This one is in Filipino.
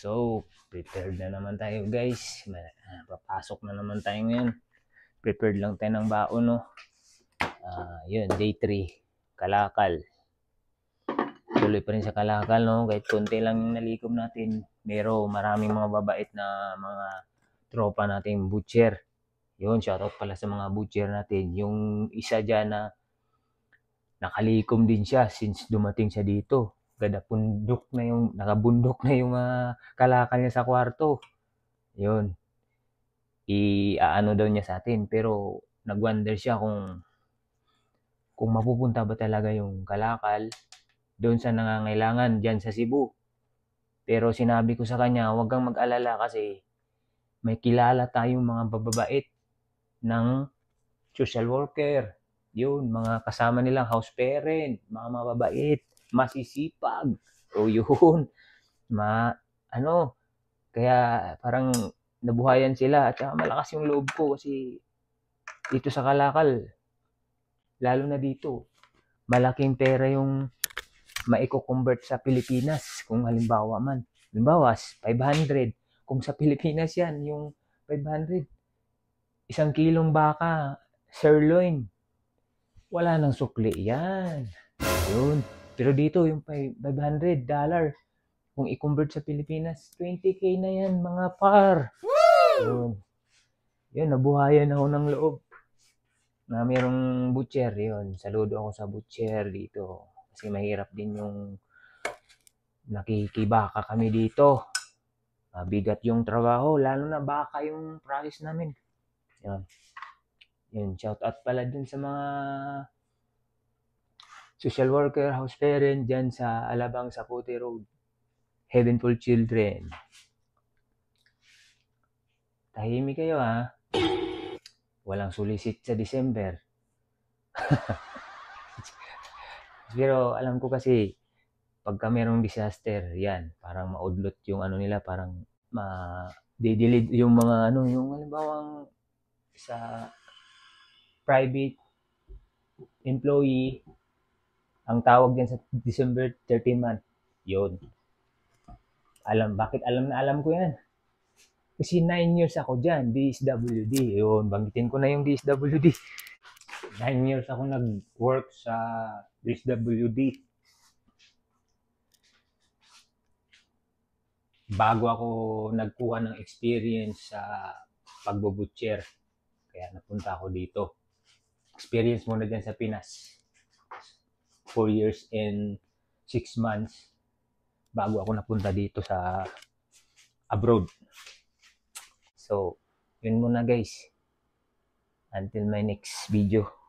So, prepared na naman tayo guys. Papasok na naman tayo ngayon. Prepared lang tayo ng baon, no? Yun, day 3. Kalakal. Tuloy pa rin sa Kalakal, no? Kahit konti lang yung nalikom natin. Pero maraming mga babait na mga tropa nating butcher. Yun, shoutout pala sa mga butcher natin. Yung isa dyan na nakalikom din siya since dumating siya dito. Nakabundok na yung kalakal niya sa kwarto. Yun. Iaano daw niya sa atin. Pero nag-wonder siya kung mapupunta ba talaga yung kalakal doon sa nangangailangan dyan sa Cebu. Pero sinabi ko sa kanya, huwag kang mag-alala kasi may kilala tayong mga bababait ng social worker. Yun, mga kasama nilang house parent, mga mababait, masisipag. O yun, kaya parang nabuhayan sila at malakas yung loob ko kasi dito sa Kalakal, lalo na dito, malaking pera yung maiko-convert sa Pilipinas kung halimbawa 500. Kung sa Pilipinas yan, yung 500, isang kilong baka, sirloin, wala nang sukli yan. Yun. Pero dito, yung $500, kung i-convert sa Pilipinas, 20k na yan, mga par. Yun. Yun, nabuhayan ako ng loob na mayroong butcher. Yun, saludo ako sa butcher dito. Kasi mahirap din yung nakikibaka kami dito. Bigat yung trabaho, lalo na baka yung process namin. Yun. Yun, shout out pala dun sa mga social worker, house parent dyan sa Alabang Sapote Road. Heavenful Children. Tahimik kayo ha. Walang solicit sa December. Pero alam ko kasi pagka merong disaster, yan, parang maudlot yung ano nila, parang ma-delete yung mga yung halimbawang sa private employee, ang tawag din sa December 13 month. Yun. Alam ko yan. Kasi 9 years ako dyan, DSWD. Yun, banggitin ko na yung DSWD. 9 years ako nag-work sa DSWD. Bago ako nagkuha ng experience sa pagbubutcher. Kaya napunta ako dito. Experience muna dyan sa Pinas. 4 years and 6 months bago ako napunta dito sa abroad. So, yun muna guys. Until my next video.